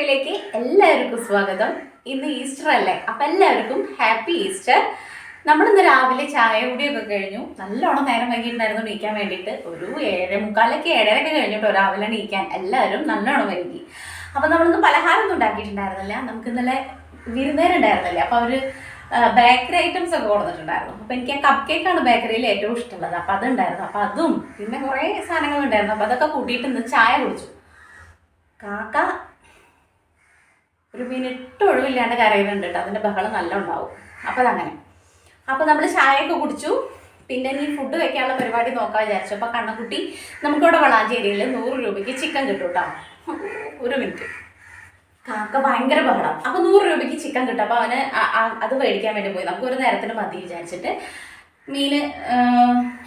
വ്ലോഗിലേക്ക് എല്ലാവർക്കും സ്വാഗതം. ഇന്ന് ഈസ്റ്റർ അല്ലേ, അപ്പം എല്ലാവർക്കും ഹാപ്പി ഈസ്റ്റർ. നമ്മളിന്ന് രാവിലെ ചായ കുടിയൊക്കെ കഴിഞ്ഞു. നല്ലോണം നേരം വൈകിട്ടുണ്ടായിരുന്നു എണീക്കാൻ വേണ്ടിയിട്ട്. ഒരു 7:45 7:30 കഴിഞ്ഞിട്ടോ രാവിലെ എണീക്കാൻ. എല്ലാവരും നല്ലോണം വൈകി. അപ്പം നമ്മളിന്ന് പലഹാരമൊന്നും ഉണ്ടാക്കിയിട്ടുണ്ടായിരുന്നില്ല. നമുക്ക് ഇന്നലെ വിരുന്നേരുണ്ടായിരുന്നില്ലേ, അപ്പം അവർ ബേക്കറി ഐറ്റംസ് ഒക്കെ കൊടുത്തിട്ടുണ്ടായിരുന്നു. അപ്പം എനിക്ക് ആ കപ്പ് കേക്കാണ് ബേക്കറിയിൽ ഏറ്റവും ഇഷ്ടമുള്ളത്. അപ്പം അതുണ്ടായിരുന്നു. അപ്പം അതും പിന്നെ കുറേ സാധനങ്ങളുണ്ടായിരുന്നു. അപ്പം അതൊക്കെ കൂട്ടിയിട്ട് ഇന്ന് ചായ കുടിച്ചു. കാക്ക ഒരു മിനിറ്റ് ഒഴിവില്ലാണ്ട് കരയുന്നുണ്ട് കേട്ടോ. അതിൻ്റെ ബഹളം നല്ല ഉണ്ടാവും. അപ്പോൾ അതങ്ങനെ. അപ്പോൾ നമ്മൾ ചായയൊക്കെ കുടിച്ചു. പിന്നെ ഇനി ഫുഡ് വെക്കാനുള്ള പരിപാടി നോക്കാൻ വിചാരിച്ചു. അപ്പോൾ കണ്ണൻകുട്ടി നമുക്കിവിടെ വളാഞ്ചേരിയിൽ 100 രൂപയ്ക്ക് ചിക്കൻ കിട്ടും കേട്ടോ. ഒരു മിനിറ്റ്. കാക്ക ഭയങ്കര ബഹളം. അപ്പോൾ 100 രൂപയ്ക്ക് ചിക്കൻ കിട്ടും. അപ്പോൾ അവന് അത് മേടിക്കാൻ വേണ്ടി പോയി. നമുക്ക് ഒരു നേരത്തിന് മതി വിചാരിച്ചിട്ട് മീൻ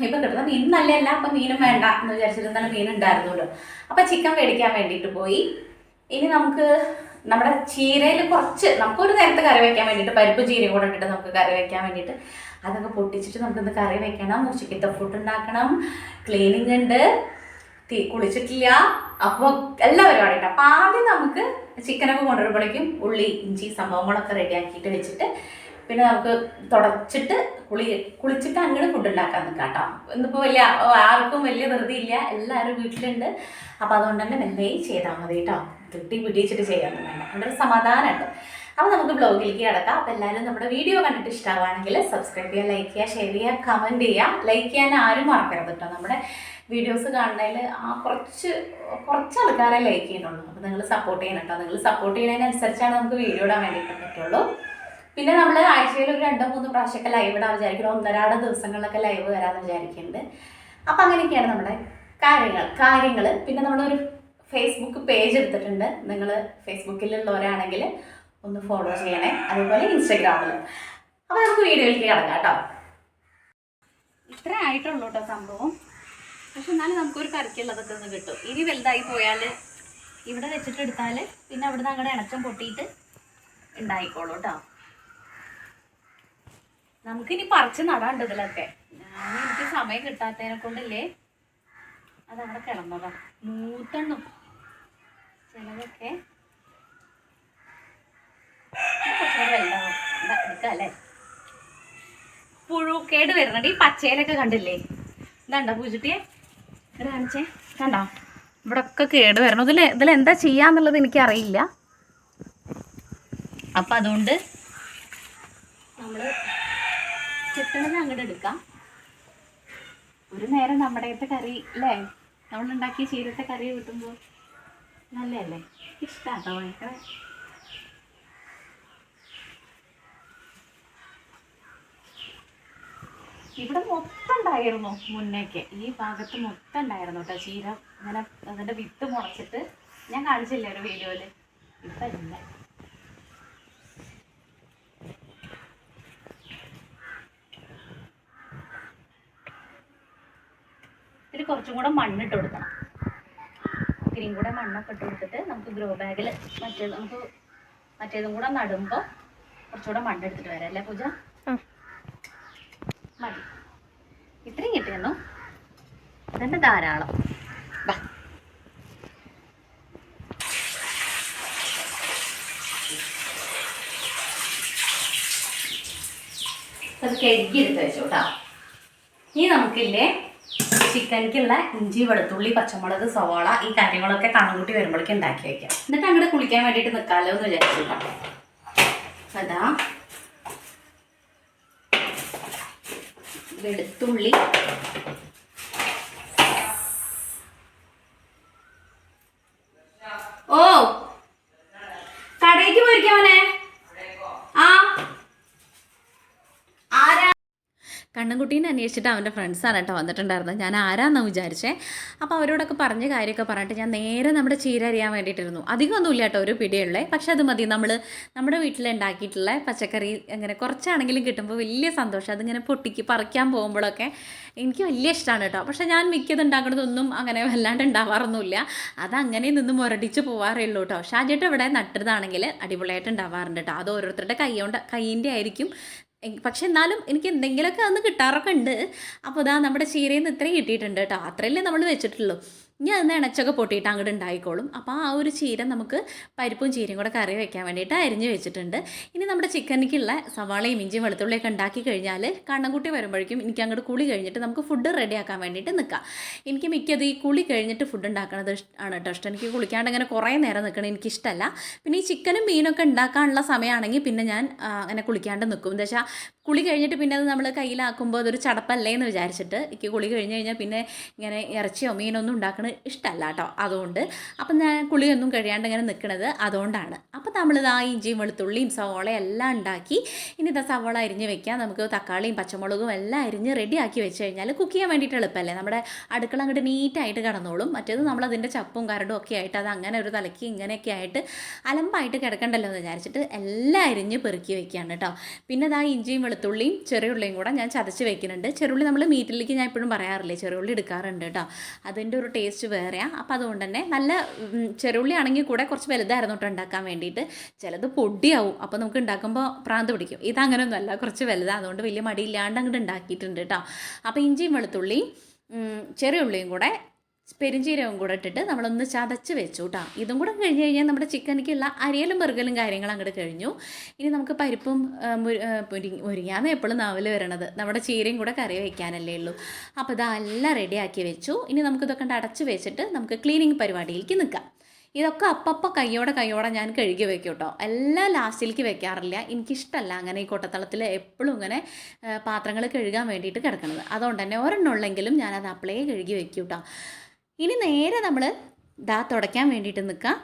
ഇപ്പം കിട്ടുന്ന മീൻ നല്ലതല്ല. അപ്പം മീനും വേണ്ട എന്ന് വിചാരിച്ചിട്ട് തന്നെ മീൻ ഉണ്ടായിരുന്നല്ലോ. അപ്പം ചിക്കൻ മേടിക്കാൻ വേണ്ടിയിട്ട് പോയി. ഇനി നമുക്ക് നമ്മുടെ ചീരയിൽ കുറച്ച് നമുക്കൊരു നേരത്തെ കറി വയ്ക്കാൻ വേണ്ടിയിട്ട് പരിപ്പ് ചീരയും കൂടെ ഇട്ടിട്ട് നമുക്ക് കറി വയ്ക്കാൻ വേണ്ടിയിട്ട് അതൊക്കെ പൊട്ടിച്ചിട്ട് നമുക്കിന്ന് കറി വെക്കണം. ഉച്ചയ്ക്കത്തെ ഫുഡ് ഉണ്ടാക്കണം. ക്ലീനിങ് ഉണ്ട്. കുളിച്ചിട്ടില്ല. അപ്പോൾ എല്ലാ പരിപാടിയും ഉണ്ട്. അപ്പോൾ ആദ്യം നമുക്ക് ചിക്കനൊക്കെ കൊണ്ടുവരുമ്പോഴേക്കും ഉള്ളി ഇഞ്ചി സംഭവങ്ങളൊക്കെ റെഡിയാക്കിയിട്ട് വെച്ചിട്ട് പിന്നെ നമുക്ക് തുടച്ചിട്ട് കുളിച്ചിട്ട് അങ്ങോട്ട് ഫുഡ് ഉണ്ടാക്കാൻ നിൽക്കാം കേട്ടോ. ഇന്നിപ്പോൾ ആർക്കും വലിയ ധൃതി ഇല്ല. എല്ലാവരും വീട്ടിലുണ്ട്. അപ്പോൾ അതുകൊണ്ട് തന്നെ മെല്ലെ ചെയ്താൽ മതി കേട്ടോ. പിടിച്ചിട്ട് ചെയ്യാമെന്ന് വേണ്ട. അവിടെ ഒരു സമാധാനമുണ്ട്. അപ്പോൾ നമുക്ക് ബ്ലോഗിലേക്ക് കിടക്കാം. അപ്പോൾ എല്ലാവരും നമ്മുടെ വീഡിയോ കണ്ടിട്ട് ഇഷ്ടമാണെങ്കിൽ സബ്സ്ക്രൈബ് ചെയ്യുക, ലൈക്ക് ചെയ്യുക, ഷെയർ ചെയ്യുക, കമൻറ്റ് ചെയ്യുക. ലൈക്ക് ചെയ്യാൻ ആരും മറക്കരുത് കേട്ടോ. നമ്മുടെ വീഡിയോസ് കാണുന്നതിൽ കുറച്ച് ആൾക്കാരെ ലൈക്ക് ചെയ്യുന്നുള്ളൂ. അപ്പോൾ നിങ്ങൾ സപ്പോർട്ട് ചെയ്യണം കേട്ടോ. നിങ്ങൾ സപ്പോർട്ട് ചെയ്യുന്നതിനനുസരിച്ചാണ് നമുക്ക് വീഡിയോ ഇടാൻ വേണ്ടിയിട്ട് പറ്റുള്ളൂ. പിന്നെ നമ്മൾ ആഴ്ചയിൽ ഒരു 2-3 പ്രാവശ്യമൊക്കെ ലൈവ് ഇടാൻ വിചാരിക്കണം. 1-2 ദിവസങ്ങളിലൊക്കെ ലൈവ് വരാമെന്ന് വിചാരിക്കുന്നുണ്ട്. അപ്പോൾ അങ്ങനെയൊക്കെയാണ് നമ്മുടെ കാര്യങ്ങൾ. പിന്നെ നമ്മളൊരു ഫേസ്ബുക്ക് പേജ് എടുത്തിട്ടുണ്ട്. നിങ്ങൾ ഫേസ്ബുക്കിലുള്ളവരാണെങ്കിൽ ഒന്ന് ഫോളോ ചെയ്യണേ. അതുപോലെ ഇൻസ്റ്റഗ്രാമിലും. അപ്പോൾ നമുക്ക് വീഡിയോയിലേക്ക് കിടക്കാം കേട്ടോ. ഇത്ര ആയിട്ടുള്ളൂ കേട്ടോ സംഭവം. പക്ഷെ എന്നാലും നമുക്കൊരു കറിക്കുള്ളതൊക്കെ ഒന്ന് കിട്ടും. ഇനി വലുതായി പോയാൽ ഇവിടെ വെച്ചിട്ട് എടുത്താൽ പിന്നെ അവിടെ നിന്ന് അങ്ങോട്ട് ഇണക്കം പൊട്ടിയിട്ട് ഉണ്ടായിക്കോളൂ കേട്ടോ. നമുക്കിനി പറിച്ച് നടാണ്ട് ഇതിലൊക്കെ. എനിക്ക് സമയം കിട്ടാത്തതിനെ കൊണ്ടല്ലേ അതവിടെ കിടന്നതാ. മൂത്തെണ്ണു ചിലതൊക്കെ എടുക്കല്ലേ. പുഴുക്കേട് വരുന്നുണ്ട്. ഈ പച്ചയിലൊക്കെ കണ്ടില്ലേ? ഇതാണ്ടോ പൂച്ചിട്ടിയെ കാണിച്ചേ, കണ്ടോ? ഇവിടെ ഒക്കെ കേട് വരണം. ഇതിലെന്താ ചെയ്യാന്നുള്ളത് എനിക്കറിയില്ല. അപ്പം അതുകൊണ്ട് നമ്മൾ ചെട്ടണത് അങ്ങോട്ട് എടുക്കാം. ഒരു നേരം നമ്മുടെത്തെ കറി അല്ലേ, നമ്മളുണ്ടാക്കിയ ചീരത്തെ കറി കിട്ടുമ്പോൾ നല്ലതല്ലേ? ഇഷ്ടമാട്ടോ ഭയങ്കര. ഇവിടെ മൊത്തം ഉണ്ടായിരുന്നു മുന്നേക്ക്. ഈ ഭാഗത്ത് മൊത്തം ഉണ്ടായിരുന്നു കേട്ടോ ചീര. അങ്ങനെ അതിൻ്റെ വിത്ത് മുളച്ചിട്ട് ഞാൻ കാണിച്ചില്ലേ ഒരു വീഡിയോയിൽ. ഇപ്പം ഇല്ല. ഇതിൽ കുറച്ചും കൂടെ മണ്ണിട്ട് കൊടുക്കണം. ഇത്തിരിയും കൂടെ മണ്ണൊക്കെ ഇട്ട് കൊടുത്തിട്ട് നമുക്ക് ഗ്രോ ബാഗിൽ മറ്റേതും കൂടെ നടുമ്പോൾ കുറച്ചുകൂടെ മണ്ണെടുത്തിട്ട് വരാം അല്ലേ പൂജ? മതി. ഇത്രയും കിട്ടിയെന്നു. ഇതന്നെ ധാരാളം. അത് കഴുകി എടുത്ത് വെച്ചോട്ടാ. ഇനി നമുക്കില്ലേ ചിക്കനിക്കുള്ള ഇഞ്ചി, വെളുത്തുള്ളി, പച്ചമുളക്, സവാള ഈ കാര്യങ്ങളൊക്കെ കണ്ണുകൂട്ടി വരുമ്പോഴേക്കും ഉണ്ടാക്കി വയ്ക്കാം. എന്നിട്ട് അങ്ങോട്ട് കുളിക്കാൻ വേണ്ടിയിട്ട് നിൽക്കാമല്ലോ എന്ന് വിചാരിച്ചിട്ടാണ്. അതാ വെളുത്തുള്ളി, ഓ കടയിലേക്ക് പോയിരിക്കാമോനെ? കണ്ണൻകുട്ടീനെ അന്വേഷിച്ചിട്ട് അവൻ്റെ ഫ്രണ്ട്സാണ് കേട്ടോ വന്നിട്ടുണ്ടായിരുന്നത്. ഞാൻ ആരാന്നാണ് വിചാരിച്ചേ. അപ്പോൾ അവരോടൊക്കെ പറഞ്ഞ കാര്യമൊക്കെ പറഞ്ഞിട്ട് ഞാൻ നേരെ നമ്മുടെ ചീര അറിയാൻ വേണ്ടിയിട്ടിരുന്നു. അധികമൊന്നുമില്ല കേട്ടോ, ഒരു പിടിയുള്ളേ. പക്ഷെ അത് മതി. നമ്മുടെ വീട്ടിലുണ്ടാക്കിയിട്ടുള്ള പച്ചക്കറി അങ്ങനെ കുറച്ചാണെങ്കിലും കിട്ടുമ്പോൾ വലിയ സന്തോഷം. അതിങ്ങനെ പറിക്കാൻ പോകുമ്പോഴൊക്കെ എനിക്ക് വലിയ ഇഷ്ടമാണ് കേട്ടോ. പക്ഷേ ഞാൻ മിക്കത് ഉണ്ടാക്കുന്നതൊന്നും അങ്ങനെ വല്ലാണ്ട് ഉണ്ടാവാറൊന്നുമില്ല. അതങ്ങനെ നിന്ന് മുരടിച്ച് പോവാറേ ഉള്ളൂ കേട്ടോ. ഷാജിട്ട് ഇവിടെ നട്ടതാണെങ്കിൽ അടിപൊളിയായിട്ട് ഉണ്ടാവാറുണ്ട് കേട്ടോ. അത് ഓരോരുത്തരുടെ കൈയിൻ്റെ ആയിരിക്കും. പക്ഷെ എന്നാലും എനിക്ക് എന്തെങ്കിലുമൊക്കെ അന്ന് കിട്ടാറൊക്കെ ഉണ്ട്. അപ്പോൾ ഇതാ നമ്മുടെ ചീരയിൽ നിന്ന് ഇത്രയും കിട്ടിയിട്ടുണ്ട് കേട്ടോ. അത്രയല്ലേ നമ്മൾ വെച്ചിട്ടുള്ളൂ. ഇനി അതിന് ഇണച്ചൊക്കെ പൊട്ടിയിട്ട് അങ്ങോട്ട് ഉണ്ടായിക്കോളും. അപ്പോൾ ആ ഒരു ചീര നമുക്ക് പരിപ്പും ചീരയും കൂടെ കറി വയ്ക്കാൻ വേണ്ടിയിട്ട് അരിഞ്ഞ് വെച്ചിട്ടുണ്ട്. ഇനി നമ്മുടെ ചിക്കനിക്കുള്ള സവാളയും ഇഞ്ചിയും വെളുത്തുള്ളിയൊക്കെ ഉണ്ടാക്കി കഴിഞ്ഞാൽ കണ്ണൻകുട്ടി വരുമ്പോഴേക്കും എനിക്ക് അങ്ങോട്ട് കുളി കഴിഞ്ഞിട്ട് നമുക്ക് ഫുഡ് റെഡിയാക്കാൻ വേണ്ടിയിട്ട് നിൽക്കാം. എനിക്ക് മിക്കത് ഈ കുളി കഴിഞ്ഞിട്ട് ഫുഡ് ഉണ്ടാക്കുന്നത് ആണ് കേട്ടോ ഇഷ്ടം. എനിക്ക് കുളിക്കാണ്ട് അങ്ങനെ കുറേ നേരം നിൽക്കണം എനിക്കിഷ്ടമല്ല. പിന്നെ ഈ ചിക്കനും മീനൊക്കെ ഉണ്ടാക്കാനുള്ള സമയമാണെങ്കിൽ പിന്നെ ഞാൻ അങ്ങനെ കുളിക്കാണ്ട് നിൽക്കും. എന്താ വെച്ചാൽ കുളി കഴിഞ്ഞിട്ട് പിന്നെ അത് നമ്മൾ കയ്യിലാക്കുമ്പോൾ അതൊരു ചടപ്പല്ലേ എന്ന് വിചാരിച്ചിട്ട് എനിക്ക് കുളി കഴിഞ്ഞ് കഴിഞ്ഞാൽ പിന്നെ ഇങ്ങനെ ഇറച്ചിയോ മീനൊന്നും ഉണ്ടാക്കണത് ഇഷ്ടമല്ല കേട്ടോ. അതുകൊണ്ട് അപ്പം ഞാൻ കുളിയൊന്നും കഴിയാണ്ട് ഇങ്ങനെ നിൽക്കുന്നത് അതുകൊണ്ടാണ്. അപ്പം നമ്മളിതാ ഇഞ്ചിയും വെളുത്തുള്ളിയും സവോളയും എല്ലാം ഉണ്ടാക്കി ഇനി ഇതാ സവോള അരിഞ്ഞ് വെക്കാം. നമുക്ക് തക്കാളിയും പച്ചമുളകും എല്ലാം അരിഞ്ഞ് റെഡിയാക്കി വെച്ച് കഴിഞ്ഞാൽ കുക്ക് ചെയ്യാൻ വേണ്ടിയിട്ട് എളുപ്പമല്ലേ. നമ്മുടെ അടുക്കള അങ്ങോട്ട് നീറ്റായിട്ട് കിടന്നോളും. മറ്റേത് നമ്മളതിൻ്റെ ചപ്പും കരടും ഒക്കെ ആയിട്ട് അത് അങ്ങനെ ഒരു തലയ്ക്ക് ഇങ്ങനെയൊക്കെ ആയിട്ട് അലമ്പായിട്ട് കിടക്കണ്ടല്ലോ എന്ന് വിചാരിച്ചിട്ട് എല്ലാം അരിഞ്ഞ് പെറുക്കി വെക്കുകയാണ് കേട്ടോ. പിന്നെ ഇതാ ഇഞ്ചിയും വെളുത്തുള്ളിയും ചെറിയുള്ളിയും കൂടെ ഞാൻ ചതച്ച് വെക്കുന്നുണ്ട്. ചെറുള്ളി നമ്മൾ മീറ്റിലേക്ക് ഞാൻ എപ്പോഴും പറയാറില്ലേ ചെറുള്ളി എടുക്കാറുണ്ട് കേട്ടോ. അതിൻ്റെ ഒരു ടേസ്റ്റ് വേറെയാണ്. അപ്പോൾ അതുകൊണ്ട് തന്നെ നല്ല ചെറുള്ളി ആണെങ്കിൽ കൂടെ കുറച്ച് വലുതായിരുന്നു കേട്ടോ ഉണ്ടാക്കാൻ വേണ്ടിയിട്ട്. ചിലത് പൊടിയാവും, അപ്പോൾ നമുക്ക് ഉണ്ടാക്കുമ്പോൾ പ്രാന്ത് പിടിക്കും. ഇതങ്ങനെയൊന്നുമല്ല, കുറച്ച് വലുതാണ്. അതുകൊണ്ട് വലിയ മടിയില്ലാണ്ട് അങ്ങോട്ട് ഉണ്ടാക്കിയിട്ടുണ്ട് കേട്ടോ. അപ്പോൾ ഇഞ്ചിയും വെളുത്തുള്ളിയും ചെറിയുള്ളിയും കൂടെ പെരുംജീരകവും കൂടെ ഇട്ടിട്ട് നമ്മളൊന്ന് ചതച്ച് വെച്ചു കേട്ടോ. ഇതും കൂടെ കഴിഞ്ഞ് കഴിഞ്ഞാൽ നമ്മുടെ ചിക്കനിക്കുള്ള അരിയലും പെറുകലും കാര്യങ്ങളും അങ്ങോട്ട് കഴിഞ്ഞു. ഇനി നമുക്ക് പരിപ്പും മുരിങ്ങാന്ന് എപ്പോഴും നാവിൽ വരണത് നമ്മുടെ ചീരയും കൂടെ കറി വയ്ക്കാനല്ലേ ഉള്ളൂ. അപ്പോൾ ഇതെല്ലാം റെഡിയാക്കി വെച്ചു. ഇനി നമുക്കിതൊക്കെ അടച്ച് വെച്ചിട്ട് നമുക്ക് ക്ലീനിങ് പരിപാടിയിലേക്ക് നിൽക്കാം. ഇതൊക്കെ അപ്പം കയ്യോടെ ഞാൻ കഴുകി വെക്കും കേട്ടോ. എല്ലാം ലാസ്റ്റിലേക്ക് വെക്കാറില്ല, എനിക്കിഷ്ടമല്ല അങ്ങനെ ഈ കൊട്ടത്തളത്തിൽ എപ്പോഴും ഇങ്ങനെ പാത്രങ്ങൾ കഴുകാൻ വേണ്ടിയിട്ട് കിടക്കുന്നത്. അതുകൊണ്ട് തന്നെ ഒരെണ്ണമുള്ളെങ്കിലും ഞാനത് അപ്പളേ കഴുകി വെക്കും കേട്ടോ. ഇനി നേരെ നമ്മൾ തുടയ്ക്കാൻ വേണ്ടിയിട്ട് നിൽക്കാം.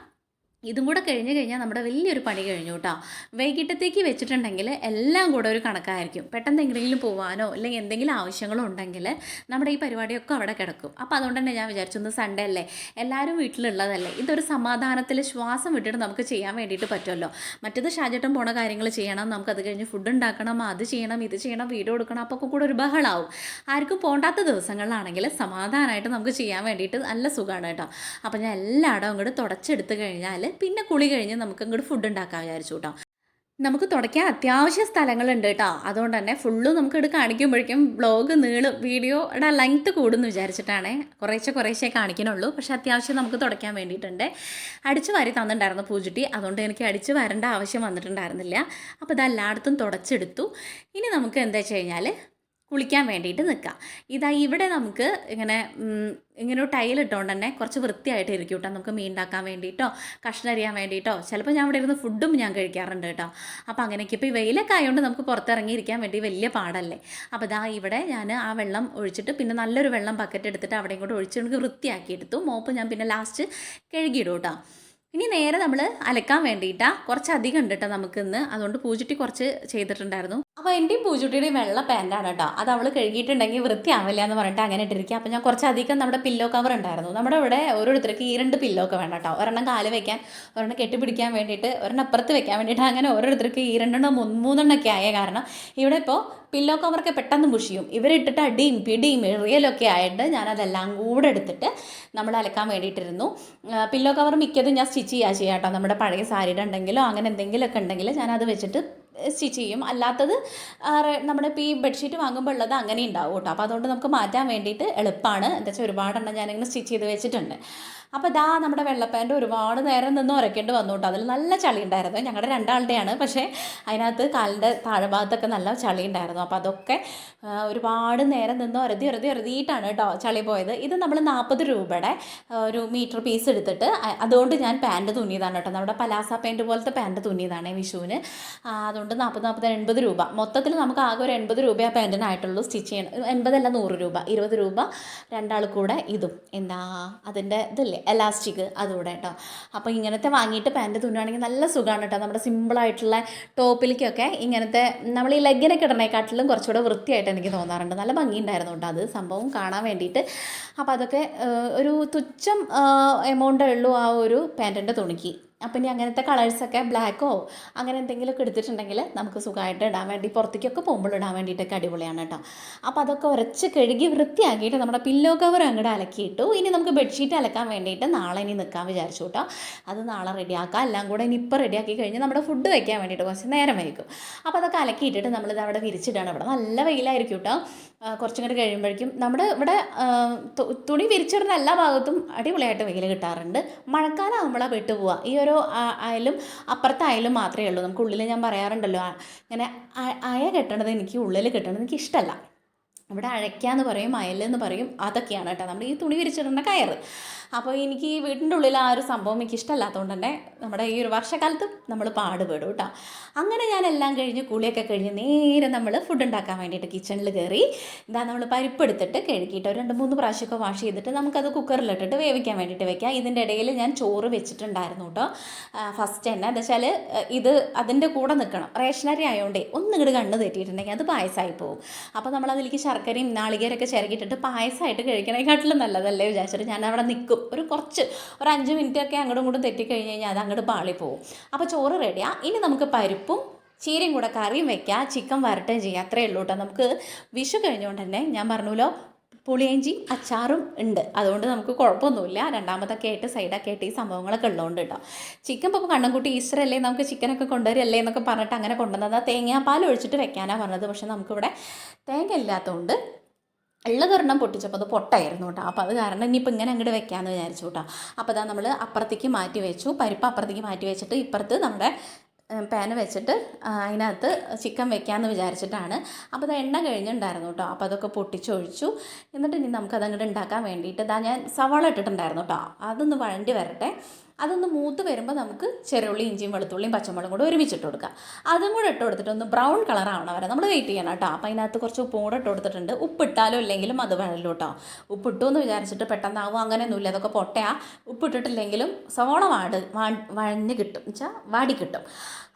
ഇതും കൂടെ കഴിഞ്ഞ് കഴിഞ്ഞാൽ നമ്മുടെ വലിയൊരു പണി കഴിഞ്ഞു കേട്ടോ. വൈകിട്ടത്തേക്ക് വെച്ചിട്ടുണ്ടെങ്കിൽ എല്ലാം കൂടെ ഒരു കണക്കായിരിക്കും. പെട്ടെന്ന് എങ്ങനെയെങ്കിലും പോകാനോ അല്ലെങ്കിൽ എന്തെങ്കിലും ആവശ്യങ്ങളോ ഉണ്ടെങ്കിൽ നമ്മുടെ ഈ പരിപാടിയൊക്കെ അവിടെ കിടക്കും. അപ്പോൾ അതുകൊണ്ട് തന്നെ ഞാൻ വിചാരിച്ചു സൺഡേ അല്ലേ, എല്ലാവരും വീട്ടിലുള്ളതല്ലേ, ഇതൊരു സമാധാനത്തിൽ ശ്വാസം വിട്ടിട്ട് നമുക്ക് ചെയ്യാൻ വേണ്ടിയിട്ട് പറ്റുമല്ലോ. മറ്റേത് ഷാജേട്ടൻ പോണ കാര്യങ്ങൾ ചെയ്യണം, നമുക്കത് കഴിഞ്ഞ് ഫുഡ് ഉണ്ടാക്കണം, അത് ചെയ്യണം, ഇത് ചെയ്യണം, വീഡിയോ എടുക്കണം, അപ്പോൾ ഒക്കെ കൂടെ ഒരു ബഹളാവും. ആർക്കും പോണ്ടാത്ത ദിവസങ്ങളിലാണെങ്കിൽ സമാധാനമായിട്ട് നമുക്ക് ചെയ്യാൻ വേണ്ടിയിട്ട് നല്ല സുഖമാണ് കേട്ടോ. അപ്പോൾ ഞാൻ എല്ലായിടവും അങ്ങോട്ട് തുടച്ചെടുത്ത് കഴിഞ്ഞാൽ പിന്നെ കുളി കഴിഞ്ഞ് നമുക്ക് അങ്ങോട്ട് ഫുഡ് ഉണ്ടാക്കാൻ വിചാരിച്ചു കേട്ടോ. നമുക്ക് തുടയ്ക്കാൻ അത്യാവശ്യം സ്ഥലങ്ങളുണ്ട് കേട്ടോ. അതുകൊണ്ട് തന്നെ ഫുള്ള് നമുക്കിവിടെ കാണിക്കുമ്പോഴേക്കും ബ്ലോഗ് നീളും, വീഡിയോയുടെ ലെങ്ത്ത് കൂടുമെന്ന് വിചാരിച്ചിട്ടാണ് കുറേശ്ശെ കാണിക്കണുള്ളൂ. പക്ഷേ അത്യാവശ്യം നമുക്ക് തുടയ്ക്കാൻ വേണ്ടിയിട്ടുണ്ട്. അടിച്ച് വാരി തന്നിട്ടുണ്ടായിരുന്നു പൂജുട്ടി, അതുകൊണ്ട് എനിക്ക് അടിച്ച് വരേണ്ട ആവശ്യം വന്നിട്ടുണ്ടായിരുന്നില്ല. അപ്പോൾ ഇതെല്ലായിടത്തും തുടച്ചെടുത്തു. ഇനി നമുക്ക് എന്താ വെച്ച് കഴിഞ്ഞാൽ കുളിക്കാൻ വേണ്ടിയിട്ട് നിൽക്കാം. ഇവിടെ നമുക്ക് ഇങ്ങനെ ഒരു ടൈൽ ഇട്ടുകൊണ്ട് തന്നെ കുറച്ച് വൃത്തിയായിട്ട് ഇരിക്കും കേട്ടോ. നമുക്ക് മീൻ ഉണ്ടാക്കാൻ വേണ്ടിയിട്ടോ കഷ്ണം അരിയാൻ വേണ്ടിയിട്ടോ ചിലപ്പോൾ ഞാൻ ഇവിടെ ഇരുന്ന് ഫുഡും ഞാൻ കഴിക്കാറുണ്ട് കേട്ടോ. അപ്പോൾ അങ്ങനെയൊക്കെ ഇപ്പോൾ ഈ വെയിലൊക്കെ ആയതുകൊണ്ട് നമുക്ക് പുറത്തിറങ്ങിയിരിക്കാൻ വേണ്ടി വലിയ പാടല്ലേ. അപ്പോൾ ഇവിടെ ഞാൻ ആ വെള്ളം ഒഴിച്ചിട്ട് പിന്നെ നല്ലൊരു വെള്ളം ബക്കറ്റ് എടുത്തിട്ട് അവിടെ ഇങ്ങോട്ട് ഒഴിച്ച് നമുക്ക് വൃത്തിയാക്കി എടുത്തു. മോപ്പ് ഞാൻ പിന്നെ ലാസ്റ്റ് കഴുകിയിടും കേട്ടോ. ഇനി നേരെ നമ്മൾ അലക്കാൻ വേണ്ടിയിട്ടാണ്. കുറച്ചധികം ഉണ്ട് കേട്ടോ നമുക്കിന്ന്, അതുകൊണ്ട് പൂജുട്ടി കുറച്ച് ചെയ്തിട്ടുണ്ടായിരുന്നു. അപ്പോൾ എൻ്റെയും പൂജുട്ടിയുടെയും വെള്ള പാൻറ്റാണ് കേട്ടോ. അത് അവൾ കഴുകിയിട്ടുണ്ടെങ്കിൽ വൃത്തിയാവില്ല എന്ന് പറഞ്ഞിട്ട് അങ്ങനെ ഇട്ടിരിക്കുക. അപ്പോൾ ഞാൻ കുറച്ചധികം നമ്മുടെ പില്ലോ കവർ ഉണ്ടായിരുന്നു. നമ്മുടെ ഇവിടെ ഓരോരുത്തർക്ക് ഈ 2 പില്ലോ ഒക്കെ വേണം കേട്ടോ. ഒരെണ്ണം കാല് വെക്കാൻ, ഒരെണ്ണം കെട്ടിപ്പിടിക്കാൻ വേണ്ടിയിട്ട്, ഒരെണ്ണം അപ്പുറത്ത് വെക്കാൻ വേണ്ടിയിട്ട്, അങ്ങനെ ഓരോരുത്തർക്ക് ഈ 2 3 ആയ കാരണം ഇവിടെ ഇപ്പോൾ പില്ലോ കവറൊക്കെ പെട്ടെന്ന് മുഷിയും. ഇവരിട്ടിട്ട് അടിയും പിടിയും എറിയലൊക്കെ ആയിട്ട് ഞാനതെല്ലാം കൂടെ എടുത്തിട്ട് നമ്മൾ അലക്കാൻ വേണ്ടിയിട്ടിരുന്നു. പില്ലോ കവർ മിക്കതും ഞാൻ സ്റ്റിച്ച് ചെയ്യാം കേട്ടോ. നമ്മുടെ പഴയ സാരിയുടെ ഉണ്ടെങ്കിലോ അങ്ങനെ എന്തെങ്കിലുമൊക്കെ ഉണ്ടെങ്കിൽ ഞാനത് വെച്ചിട്ട് സ്റ്റിച്ച് ചെയ്യും. അല്ലാത്തത് നമ്മുടെ ഇപ്പോൾ ഈ ബെഡ്ഷീറ്റ് വാങ്ങുമ്പോൾ ഉള്ളത് അങ്ങനെ ഉണ്ടാവും കേട്ടോ. അപ്പോൾ അതുകൊണ്ട് നമുക്ക് മാറ്റാൻ വേണ്ടിയിട്ട് എളുപ്പമാണ്. എന്താ വെച്ചാൽ ഒരുപാടെണ്ണം ഞാനിങ്ങനെ സ്റ്റിച്ച് ചെയ്ത് വെച്ചിട്ടുണ്ട്. അപ്പോൾ നമ്മുടെ വെള്ളപ്പാൻറ്റ് ഒരുപാട് നേരം നിന്ന് ഉരയ്ക്കേണ്ടി വന്നു കേട്ടോ. അതിൽ നല്ല ചളി ഉണ്ടായിരുന്നു. ഞങ്ങളുടെ 2 ആളുടെയാണ്, പക്ഷേ അതിനകത്ത് കാലിൻ്റെ താഴെഭാഗത്തൊക്കെ നല്ല ചളി ഉണ്ടായിരുന്നു. അപ്പോൾ അതൊക്കെ ഒരുപാട് നേരം നിന്ന് ഉരതിയിട്ടാണ് കേട്ടോ ചളി പോയത്. ഇത് നമ്മൾ 40 രൂപയുടെ ഒരു മീറ്റർ പീസ് എടുത്തിട്ട് അതുകൊണ്ട് ഞാൻ പാൻറ്റ് തുന്നിയതാണ് കേട്ടോ. നമ്മുടെ പലാസ പാൻറ്റ് പോലത്തെ പാൻറ്റ് തുന്നിയതാണ് വിഷുവിന്. അതുകൊണ്ട് 40 80 രൂപ മൊത്തത്തിൽ നമുക്ക് ആകെ ഒരു 80 രൂപ ആ പാൻറ്റിനായിട്ടുള്ളൂ സ്റ്റിച്ച് ചെയ്യണം. 80 അല്ല 100 രൂപ, 20 രൂപ രണ്ടാൾ കൂടെ ഇതും അതിൻ്റെ ഇതില്ലേ എലാസ്റ്റിക് അതുകൂടെ കേട്ടോ. അപ്പോൾ ഇങ്ങനത്തെ വാങ്ങിയിട്ട് പാൻറ്റ് തുന്നുകയാണെങ്കിൽ നല്ല സുഖമാണ് കേട്ടോ. നമ്മുടെ സിമ്പിളായിട്ടുള്ള ടോപ്പിലേക്കൊക്കെ ഇങ്ങനത്തെ നമ്മൾ ഈ ലെഗിനൊക്കെ ഇടണേക്കാട്ടിലും കുറച്ചുകൂടെ വൃത്തിയായിട്ട് എനിക്ക് തോന്നാറുണ്ട്. നല്ല ഭംഗിയുണ്ടായിരുന്നു കേട്ടോ അത് സംഭവം കാണാൻ വേണ്ടിയിട്ട്. അപ്പോൾ അതൊക്കെ ഒരു തുച്ഛം എമൗണ്ടേ ഉള്ളൂ ആ ഒരു പാൻറ്റിൻ്റെ തുണിക്ക്. അപ്പം ഇനി അങ്ങനത്തെ കളേഴ്സൊക്കെ ബ്ലാക്കോ അങ്ങനെ എന്തെങ്കിലുമൊക്കെ എടുത്തിട്ടുണ്ടെങ്കിൽ നമുക്ക് സുഖമായിട്ട് ഇടാൻ വേണ്ടി പുറത്തേക്കൊക്കെ പോകുമ്പോൾ ഇടാൻ വേണ്ടിയിട്ടൊക്കെ അടിപൊളിയാണ് കേട്ടോ. അപ്പോൾ അതൊക്കെ ഉരച്ച് കഴുകി വൃത്തിയാക്കിയിട്ട് നമ്മുടെ പില്ലോ കവർ അങ്ങോട്ട് അലക്കിയിട്ടു. ഇനി നമുക്ക് ബെഡ്ഷീറ്റ് അലക്കാൻ വേണ്ടിയിട്ട് നാളെ ഇനി നിൽക്കാൻ വിചാരിച്ചു കേട്ടോ. അത് നാളെ റെഡിയാക്കാം. എല്ലാം കൂടെ ഇനി ഇപ്പോൾ റെഡിയാക്കി കഴിഞ്ഞ് നമ്മുടെ ഫുഡ് വയ്ക്കാൻ വേണ്ടിയിട്ട് കുറച്ച് നേരം വൈകും. അപ്പോൾ അതൊക്കെ അലക്കിയിട്ടിട്ട് നമ്മളിത് അവിടെ വിരിച്ചിടാണ്. ഇവിടെ നല്ല വെയിലായിരിക്കും കേട്ടോ. കുറച്ചും കൂടി കഴിയുമ്പോഴേക്കും നമ്മുടെ ഇവിടെ തുണി വിരിച്ചിടുന്ന എല്ലാ ഭാഗത്തും അടിപൊളിയായിട്ട് വെയിൽ കിട്ടാറുണ്ട്. മഴക്കാലം ആകുമ്പോഴാണ് പെട്ടു പോവുക. ഈ ഒരു അയലും അപ്പുറത്തെ അയലും മാത്രമേ ഉള്ളൂ. നമുക്ക് ഉള്ളിൽ ഞാൻ പറയാറുണ്ടല്ലോ, ഇങ്ങനെ അയ കെട്ടണത് എനിക്ക് ഉള്ളിൽ കെട്ടണത് എനിക്ക് ഇഷ്ടമല്ല. ഇവിടെ അഴയ്ക്കാന്ന് പറയും, അയലെന്ന് പറയും, അതൊക്കെയാണ് കേട്ടോ നമ്മൾ ഈ തുണി വിരിച്ചിടുന്ന കയറ്. അപ്പോൾ എനിക്ക് ഈ വീടിൻ്റെ ഉള്ളിൽ ആ ഒരു സംഭവം എനിക്ക് ഇഷ്ടമല്ലാത്തതുകൊണ്ട് തന്നെ നമ്മുടെ ഈ ഒരു വർഷക്കാലത്ത് നമ്മൾ പാടുപെടും കേട്ടോ. അങ്ങനെ ഞാൻ എല്ലാം കഴിഞ്ഞ് കുളിയൊക്കെ കഴിഞ്ഞ് നേരെ നമ്മൾ ഫുഡ് ഉണ്ടാക്കാൻ വേണ്ടിയിട്ട് കിച്ചണിൽ കയറി. ഇതാ നമ്മൾ പരിപ്പ് എടുത്തിട്ട് കഴുകിയിട്ട് ഒരു 2-3 പ്രാവശ്യമൊക്കെ വാഷ് ചെയ്തിട്ട് നമുക്കത് കുക്കറിലിട്ടിട്ട് വേവിക്കാൻ വേണ്ടിയിട്ട് വെക്കാം. ഇതിൻ്റെ ഇടയിൽ ഞാൻ ചോറ് വെച്ചിട്ടുണ്ടായിരുന്നു കേട്ടോ. ഫസ്റ്റ് തന്നെ എന്താ വെച്ചാൽ ഇത് അതിൻ്റെ കൂടെ നിൽക്കണം. റേഷനറി ആയതുകൊണ്ടേ ഒന്നിങ്ങോട്ട് കണ്ണ് തെറ്റിയിട്ടുണ്ടെങ്കിൽ അത് പായസമായി പോകും. അപ്പോൾ നമ്മളതിലേക്ക് ശർക്കരയും നാളികേരമൊക്കെ ചിരകിയിട്ടിട്ട് പായസമായിട്ട് കഴിക്കണേക്കാട്ടിലും നല്ലതല്ലേ വിചാരിച്ചിട്ട് ഞാൻ അവിടെ നിൽക്കും. ഒരു 5 മിനിറ്റൊക്കെ അങ്ങോട്ടും ഇങ്ങോട്ടും തെറ്റിക്കഴിഞ്ഞ് കഴിഞ്ഞാൽ അത് അങ്ങോട്ട് പാളിപ്പോവും. അപ്പോൾ ചോറ് റെഡിയാണ്. ഇനി നമുക്ക് പരിപ്പും ചീരയും കൂടെ കറിയും വെക്കാം, ചിക്കൻ വരട്ടുകയും ചെയ്യാം. അത്രയേ ഉള്ളൂ കേട്ടോ. നമുക്ക് വിഷു കഴിഞ്ഞുകൊണ്ട് തന്നെ ഞാൻ പറഞ്ഞല്ലോ പുളിയിഞ്ചിയും അച്ചാറും ഉണ്ട്, അതുകൊണ്ട് നമുക്ക് കുഴപ്പമൊന്നുമില്ല. രണ്ടാമതൊക്കെ ആയിട്ട് സൈഡൊക്കെ ആയിട്ട് ഈ സംഭവങ്ങളൊക്കെ ഉള്ളതുകൊണ്ട് കേട്ടോ. ചിക്കൻ ഇപ്പോൾ കണ്ണൻകുട്ടി ഈസ്റ്റർ അല്ലേ, നമുക്ക് ചിക്കനൊക്കെ കൊണ്ടുവരല്ലേ എന്നൊക്കെ പറഞ്ഞിട്ട് അങ്ങനെ കൊണ്ടുവന്നത്. തേങ്ങാപ്പാൽ ഒഴിച്ചിട്ട് വെക്കാനാണ് പറഞ്ഞത്. പക്ഷെ നമുക്കിവിടെ തേങ്ങ ഇല്ലാത്തതുകൊണ്ട് ഉള്ളതൊരെണ്ണം പൊട്ടിച്ചപ്പോൾ അത് പൊട്ടായിരുന്നു കേട്ടോ. അപ്പോൾ അത് കാരണം ഇനിയിപ്പോൾ ഇങ്ങനെ അങ്ങോട്ട് വെക്കാമെന്ന് വിചാരിച്ചു കേട്ടോ. അപ്പോൾ അതാ നമ്മൾ അപ്പുറത്തേക്ക് മാറ്റി വെച്ചു. പരിപ്പ് അപ്പുറത്തേക്ക് മാറ്റി വെച്ചിട്ട് ഇപ്പുറത്ത് നമ്മുടെ പാന് വെച്ചിട്ട് അതിനകത്ത് ചിക്കൻ വെക്കാമെന്ന് വിചാരിച്ചിട്ടാണ്. അപ്പോൾ അത് എണ്ണ കഴിഞ്ഞിട്ടുണ്ടായിരുന്നു കേട്ടോ. അപ്പോൾ അതൊക്കെ പൊട്ടിച്ചൊഴിച്ചു. എന്നിട്ട് ഇനി നമുക്കതങ്ങോട്ട് ഉണ്ടാക്കാൻ വേണ്ടിയിട്ട് ഞാൻ സവാള ഇട്ടിട്ടുണ്ടായിരുന്നു കേട്ടോ. അതൊന്ന് വഴണ്ടി വരട്ടെ. അതൊന്ന് മൂത്ത് വരുമ്പോൾ നമുക്ക് ചെറുള്ളി, ഇഞ്ചിയും വെളുത്തുള്ളിയും പച്ചമുളകും കൂടെ ഒരുമിച്ചിട്ട് കൊടുക്കുക. അതും കൂടെ ഇട്ട് കൊടുത്തിട്ട് ഒന്ന് ബ്രൗൺ കളർ ആവണ വരെ നമ്മൾ വെയിറ്റ് ചെയ്യണം കേട്ടോ. അപ്പോൾ അതിനകത്ത് കുറച്ച് ഉപ്പും കൂടെ ഇട്ട് കൊടുത്തിട്ടുണ്ട്. ഉപ്പിട്ടാലോ ഇല്ലെങ്കിലും അത് വേണമല്ലോ കേട്ടോ. ഉപ്പിട്ടു എന്ന് വിചാരിച്ചിട്ട് പെട്ടെന്നാവും അങ്ങനെയൊന്നുമില്ല. അതൊക്കെ പൊട്ടയാ. ഉപ്പിട്ടിട്ടില്ലെങ്കിലും സവോള വഴഞ്ഞ് കിട്ടും, വെച്ചാൽ വാടി കിട്ടും.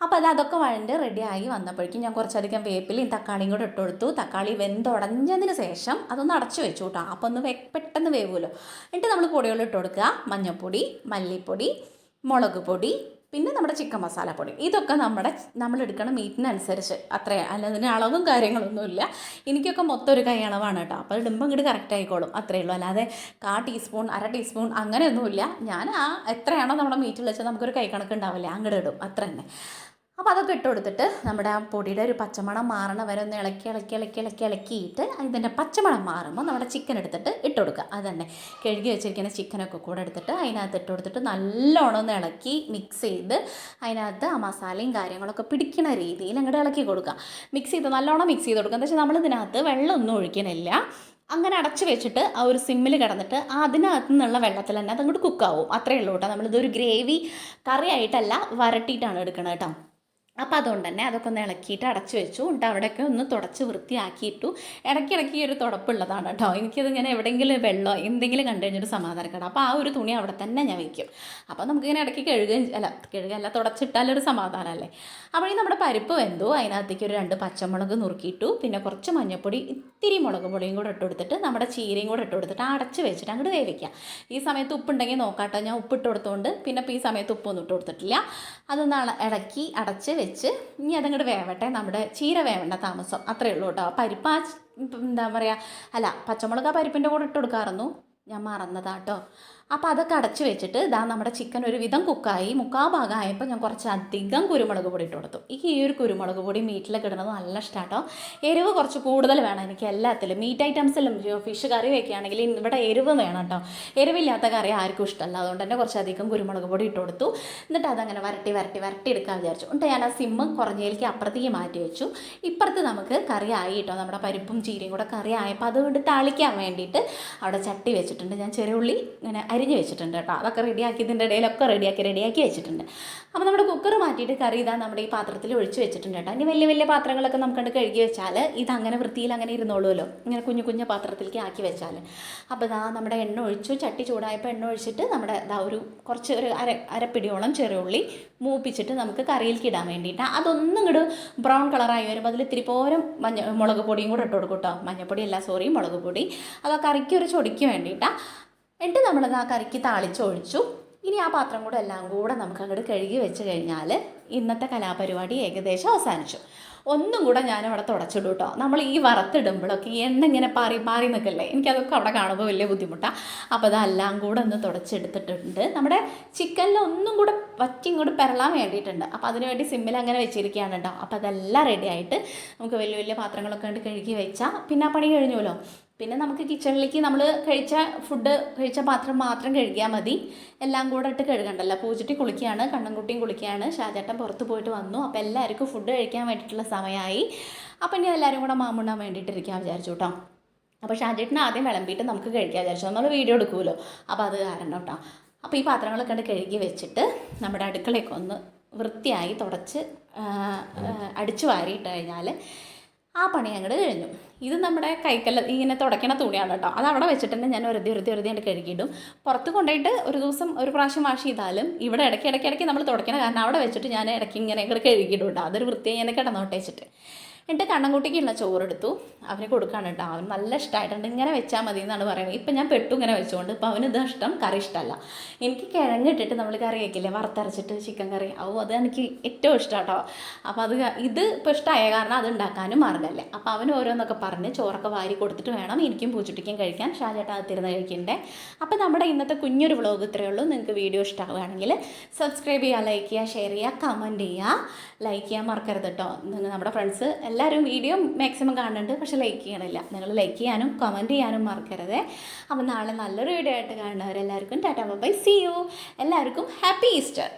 അപ്പോൾ അതൊക്കെ വഴണ്ട് റെഡിയായി വന്നപ്പോഴേക്കും ഞാൻ കുറച്ചധികം വേപ്പിലയും തക്കാളിയും കൂടെ ഇട്ട് കൊടുത്തു. തക്കാളി വെന്തുടഞ്ഞതിന് ശേഷം അതൊന്ന് അടച്ചു വെച്ചു കേട്ടോ. അപ്പോൾ ഒന്ന് പെട്ടെന്ന് വേവുമല്ലോ. എന്നിട്ട് നമ്മൾ പൊടികൾ ഇട്ട് കൊടുക്കുക. മഞ്ഞൾപ്പൊടി, മല്ലിപ്പൊടി, മുളക് പൊടി, പിന്നെ നമ്മുടെ ചിക്കൻ മസാലപ്പൊടി. ഇതൊക്കെ നമ്മൾ എടുക്കണ മീറ്റിനനുസരിച്ച് അത്രയും, അല്ലാതെ അളവും കാര്യങ്ങളൊന്നുമില്ല. എനിക്കൊക്കെ മൊത്തം ഒരു കൈ അളവാണ് കേട്ടോ. അപ്പോൾ ഇടുമ്പോൾ ഇങ്ങോട്ട് കറക്റ്റ് ആയിക്കോളും, അത്രയേ ഉള്ളൂ. അല്ലാതെ 1/4 ടീസ്പൂൺ 1/2 ടീസ്പൂൺ അങ്ങനെയൊന്നുമില്ല. ഞാൻ എത്രയാണോ നമ്മുടെ മീറ്റിൽ വെച്ചാൽ നമുക്കൊരു കൈ കണക്ക് ഉണ്ടാവില്ല, അങ്ങോട്ട് ഇടും, അത്ര തന്നെ. അപ്പോൾ അതൊക്കെ ഇട്ട് കൊടുത്തിട്ട് നമ്മുടെ ആ പൊടിയുടെ ഒരു പച്ചമണം മാറണ വരെ ഒന്ന് ഇളക്കിയിട്ട് അതിൻ്റെ പച്ചമണം മാറുമ്പോൾ നമ്മുടെ ചിക്കൻ എടുത്തിട്ട് ഇട്ട് കൊടുക്കുക. അത് തന്നെ കഴുകി വെച്ചിരിക്കുന്ന ചിക്കനൊക്കെ കൂടെ എടുത്തിട്ട് അതിനകത്ത് ഇട്ട് കൊടുത്തിട്ട് നല്ലോണം ഒന്ന് ഇളക്കി മിക്സ് ചെയ്ത് അതിനകത്ത് ആ മസാലയും കാര്യങ്ങളൊക്കെ പിടിക്കുന്ന രീതിയിൽ അങ്ങോട്ട് ഇളക്കി കൊടുക്കുക. നല്ലോണം മിക്സ് ചെയ്ത് കൊടുക്കുക. എന്താ വെച്ചാൽ നമ്മളിതിനകത്ത് വെള്ളമൊന്നും ഒഴിക്കണില്ല. അങ്ങനെ അടച്ച് വെച്ചിട്ട് ആ ഒരു സിമ്മിൽ കിടന്നിട്ട് അതിനകത്ത് നിന്നുള്ള വെള്ളത്തിൽ തന്നെ അതങ്ങോട്ട് കുക്കാവും. അത്രയേ ഉള്ളൂ കേട്ടോ. നമ്മളിതൊരു ഗ്രേവി കറി ആയിട്ടല്ല, വരട്ടിയിട്ടാണ് എടുക്കണത് കേട്ടോ. അപ്പോൾ അതുകൊണ്ട് തന്നെ അതൊക്കെ ഒന്ന് ഇളക്കിയിട്ട് അടച്ചു വെച്ചു. എന്നിട്ട് അവിടെയൊക്കെ ഒന്ന് തുടച്ച് വൃത്തിയാക്കിയിട്ടു. ഇടയ്ക്കിടയ്ക്ക് ഒരു തുടപ്പുള്ളതാണ് കേട്ടോ. എനിക്കതിങ്ങനെ എവിടെയെങ്കിലും വെള്ളമോ എന്തെങ്കിലും കണ്ടു കഴിഞ്ഞൊരു സമാധാനക്കേടാണ്. അപ്പോൾ ആ ഒരു തുണി അവിടെ തന്നെ ഞാൻ വയ്ക്കും. അപ്പോൾ നമുക്കിങ്ങനെ ഇടയ്ക്ക് കഴുകല്ല തുടച്ചിട്ടാലൊരു സമാധാനമല്ലേ. അപ്പോൾ ഈ നമ്മുടെ പരിപ്പ് വെന്തു. അതിനകത്തേക്ക് ഒരു 2 പച്ചമുളക് നുറുക്കിയിട്ടു. പിന്നെ കുറച്ച് മഞ്ഞൾപ്പൊടി, ഇത്തിരി മുളക് പൊടിയും കൂടെ ഇട്ട് കൊടുത്തിട്ട് നമ്മുടെ ചീരയും കൂടെ ഇട്ട് കൊടുത്തിട്ട് അടച്ച് വെച്ചിട്ട് അങ്ങോട്ട് വേവിക്കാം. ഈ സമയത്ത് ഉപ്പുണ്ടെങ്കിൽ നോക്കാട്ടോ. ഞാൻ ഉപ്പിട്ട് കൊടുത്തുകൊണ്ട് പിന്നെ ഇപ്പോൾ ഈ സമയത്ത് ഉപ്പൊന്നും ഇട്ട് കൊടുത്തിട്ടില്ല. അതൊന്ന് ഇളക്കി അടച്ച് വെച്ച് ഇനി അതങ്ങോട്ട് വേവട്ടെ. നമ്മുടെ ചീര വേവേണ്ട താമസം, അത്രയേ ഉള്ളൂ കേട്ടോ. പരിപ്പ് എന്താ പറയുക, പച്ചമുളക് ആ പരിപ്പിൻ്റെ കൂടെ ഇട്ട് കൊടുക്കാറുന്നു, ഞാൻ മറന്നതാട്ടോ. അപ്പോൾ അതൊക്കെ അടച്ച് വെച്ചിട്ട് നമ്മുടെ ചിക്കൻ ഒരു വിധം കുക്കായി 3/4 ഭാഗമായപ്പോൾ ഞാൻ കുറച്ചധികം കുരുമുളക് പൊടി ഇട്ട് കൊടുത്തു. ഈ ഒരു കുരുമുളക് പൊടി മീറ്റിലൊക്കെ ഇടുന്നത് നല്ല ഇഷ്ടമാട്ടോ. എരിവ് കുറച്ച് കൂടുതൽ വേണം എനിക്ക് എല്ലാത്തിലും. മീറ്റ് ഐറ്റംസിലും ഫിഷ് കറി വയ്ക്കുകയാണെങ്കിൽ ഇവിടെ എരിവ് വേണം കേട്ടോ. എരിവില്ലാത്ത കറി ആർക്കും ഇഷ്ടമല്ല. അതുകൊണ്ട് തന്നെ കുറച്ചധികം കുരുമുളക് പൊടി ഇട്ട് കൊടുത്തു. എന്നിട്ട് അതങ്ങനെ വരട്ടി എടുക്കാൻ വിചാരിച്ചു. എന്നിട്ട് ഞാൻ ആ സിമ്മ് കുറഞ്ഞതിലേക്ക് അപ്പുറത്തേക്ക് മാറ്റി വെച്ചു. ഇപ്പുറത്ത് നമുക്ക് കറി ആയി കേട്ടോ. നമ്മുടെ പരിപ്പും ചീരയും കൂടെ കറി ആയപ്പോൾ അതുകൊണ്ട് താളിക്കാൻ വേണ്ടിയിട്ട് അവിടെ ചട്ടി വെച്ചിട്ടുണ്ട്. ഞാൻ ചെറുള്ളി ഇങ്ങനെ അരിഞ്ഞ് വെച്ചിട്ടുണ്ട് കേട്ടോ. അതൊക്കെ റെഡിയാക്കിയതിൻ്റെ ഇടയിലൊക്കെ റെഡിയാക്കി വെച്ചിട്ടുണ്ട്. അപ്പോൾ നമ്മുടെ കുക്കർ മാറ്റിയിട്ട് കറി നമ്മുടെ ഈ പാത്രത്തിൽ ഒഴിച്ച് വെച്ചിട്ടുണ്ട് കേട്ടോ. ഇനി വലിയ പാത്രങ്ങളൊക്കെ നമുക്കണ്ട് കഴുകി വെച്ചാൽ ഇതങ്ങനെ വൃത്തിയിൽ അങ്ങനെ ഇരുന്നോളുമല്ലോ, ഇങ്ങനെ കുഞ്ഞു പാത്രത്തിലേക്ക് ആക്കി വെച്ചാൽ. അപ്പോൾ നമ്മുടെ എണ്ണ ഒഴിച്ചു. ചട്ടി ചൂടായപ്പോൾ എണ്ണ ഒഴിച്ചിട്ട് നമ്മുടെ ഒരു കുറച്ച് ഒരു അരപ്പിടിയോളം ചെറുള്ളി മൂപ്പിച്ചിട്ട് നമുക്ക് കറിയിലേക്ക് ഇടാൻ വേണ്ടിയിട്ട് അതൊന്നും ഇങ്ങോട്ട് ബ്രൗൺ കളറായി വരുമ്പോൾ അതിൽ ഇത്തിരി പോരം മുളക് പൊടിയും കൂടെ ഇട്ട് കൊടുക്കും കേട്ടോ. മുളക് പൊടി. അത് കറിക്ക് ഒരു ചൊടിക്ക് വേണ്ടിയിട്ടാണ്. എന്നിട്ട് നമ്മളത് ആ കറിക്ക് താളിച്ചൊഴിച്ചു. ഇനി ആ പാത്രം കൂടെ എല്ലാം കൂടെ നമുക്ക് അങ്ങോട്ട് കഴുകി വെച്ച് കഴിഞ്ഞാൽ ഇന്നത്തെ കലാപരിപാടി ഏകദേശം അവസാനിച്ചു. ഒന്നും കൂടെ ഞാനവിടെ തുടച്ചിടും കേട്ടോ. നമ്മൾ ഈ വറുത്തിടുമ്പോഴൊക്കെ ഈ എണ്ണ ഇങ്ങനെ പാറി പാറി നിൽക്കല്ലേ, എനിക്കതൊക്കെ അവിടെ കാണുമ്പോൾ വലിയ ബുദ്ധിമുട്ടാണ്. അപ്പോൾ അതെല്ലാം കൂടെ ഒന്ന് തുടച്ചെടുത്തിട്ടുണ്ട്. നമ്മുടെ ചിക്കനിൽ ഒന്നും കൂടെ വറ്റി ഇങ്ങോട്ട് പെരളാൻ വേണ്ടിയിട്ടുണ്ട്. അപ്പോൾ അതിനുവേണ്ടി സിമ്മിൽ അങ്ങനെ വെച്ചിരിക്കുകയാണ് കേട്ടോ. അപ്പോൾ അതെല്ലാം റെഡി ആയിട്ട് നമുക്ക് വലിയ വലിയ പാത്രങ്ങളൊക്കെ കണ്ട് കഴുകി വെച്ചാൽ പിന്നെ ആ പണി കഴിഞ്ഞുമല്ലോ. പിന്നെ നമുക്ക് കിച്ചണിലേക്ക് നമ്മൾ കഴിച്ച പാത്രം മാത്രം കഴുകിയാൽ മതി. എല്ലാം കൂടെ ഇട്ട് കഴുകണ്ടല്ലോ. പൂച്ചിട്ടി കുളിക്കുകയാണ്, കണ്ണൻകുട്ടിയും കുളിക്കുകയാണ്, ഷാജേട്ടൻ പുറത്ത് പോയിട്ട് വന്നു. അപ്പോൾ എല്ലാവർക്കും ഫുഡ് കഴിക്കാൻ വേണ്ടിയിട്ടുള്ള സമയമായി. അപ്പം ഇനി എല്ലാവരും കൂടെ മാമുണ്ണാൻ വേണ്ടിയിട്ടിരിക്കാൻ വിചാരിച്ചു കേട്ടോ. അപ്പോൾ ഷാജേട്ടന് ആദ്യം വിളമ്പിയിട്ട് നമുക്ക് കഴിക്കാൻ വിചാരിച്ചു. നമ്മൾ വീഡിയോ എടുക്കുമല്ലോ, അപ്പോൾ അത് കാരണം കേട്ടോ. അപ്പോൾ ഈ പാത്രങ്ങളൊക്കെ കണ്ട് കഴുകി വെച്ചിട്ട് നമ്മുടെ അടുക്കളയൊക്കെ ഒന്ന് വൃത്തിയായി തുടച്ച് അടിച്ചു വാരിയിട്ട് കഴിഞ്ഞാൽ ആ പണി അങ്ങോട്ട് കഴിഞ്ഞു. ഇത് നമ്മുടെ കൈക്കല്ല ഇങ്ങനെ തുടയ്ക്കണ തുണിയാണ് കേട്ടോ. അത് അവിടെ വെച്ചിട്ട് തന്നെ ഞാൻ വെറുതെ കഴുകിയിടും. പുറത്ത് കൊണ്ടുപോയിട്ട് ഒരു ദിവസം ഒരു പ്രാവശ്യം വാഷ് ചെയ്താലും ഇവിടെ ഇടയ്ക്ക് നമ്മൾ തുടയ്ക്കണം. കാരണം അവിടെ വെച്ചിട്ട് ഞാൻ ഇടയ്ക്ക് ഇങ്ങനെ ഇങ്ങോട്ട് കഴുകിയിടും കേട്ടോ. അതൊരു വൃത്തിയായി ഇങ്ങനെ കിടന്നോട്ടെ വെച്ചിട്ട്. എന്നിട്ട് കണ്ണൻകുട്ടിക്കുള്ള ചോറെടുത്തു അവന് കൊടുക്കാണ് കേട്ടോ. അവൻ നല്ല ഇഷ്ടമായിട്ടുണ്ട്. ഇങ്ങനെ വെച്ചാൽ മതി എന്നാണ് പറയുന്നത്. ഇപ്പം ഞാൻ പെട്ടു ഇങ്ങനെ വെച്ചുകൊണ്ട്. ഇപ്പോൾ അവന് ഇത് ഇഷ്ടം, കറി ഇഷ്ടമല്ല. എനിക്ക് കിഴങ്ങിട്ടിട്ട് നമ്മൾ കറി വയ്ക്കില്ലേ, വറുത്തരച്ചിട്ട് ചിക്കൻ കറി, അത് എനിക്ക് ഏറ്റവും ഇഷ്ടം കേട്ടോ. അപ്പോൾ ഇത് ഇപ്പോൾ ഇഷ്ടമായ കാരണം അത് ഉണ്ടാക്കാനും മാർഗ്ഗമല്ലേ. അപ്പോൾ അവന് ഓരോന്നൊക്കെ പറഞ്ഞ് ചോറൊക്കെ വാരി കൊടുത്തിട്ട് വേണം എനിക്കും പൂച്ചുട്ടിക്കും കഴിക്കാൻ. ഷാജേട്ടൻ അകത്തിരുന്ന് കഴിക്കണ്ടേ. അപ്പോൾ നമ്മുടെ ഇന്നത്തെ കുഞ്ഞൊരു വ്ളോഗ് ഇത്രയേ ഉള്ളൂ. നിങ്ങൾക്ക് വീഡിയോ ഇഷ്ടമാവുകയാണെങ്കിൽ സബ്സ്ക്രൈബ് ചെയ്യുക, ലൈക്ക് ചെയ്യുക, ഷെയർ ചെയ്യുക, കമൻറ്റ് ചെയ്യുക. ലൈക്ക് ചെയ്യാൻ മറക്കരുത് കേട്ടോ. നമ്മുടെ ഫ്രണ്ട്സ് എല്ലാവരും വീഡിയോ മാക്സിമം കാണുന്നുണ്ട്, പക്ഷെ ലൈക്ക് ചെയ്യണില്ല. നിങ്ങൾ ലൈക്ക് ചെയ്യാനും കമൻറ്റ് ചെയ്യാനും മറക്കരുത്. അപ്പോൾ നാളെ നല്ലൊരു വീഡിയോ ആയിട്ട് കാണുന്നവരെല്ലാവർക്കും ടാറ്റാ ബൈ, സീ യു. എല്ലാവർക്കും ഹാപ്പി ഈസ്റ്റർ.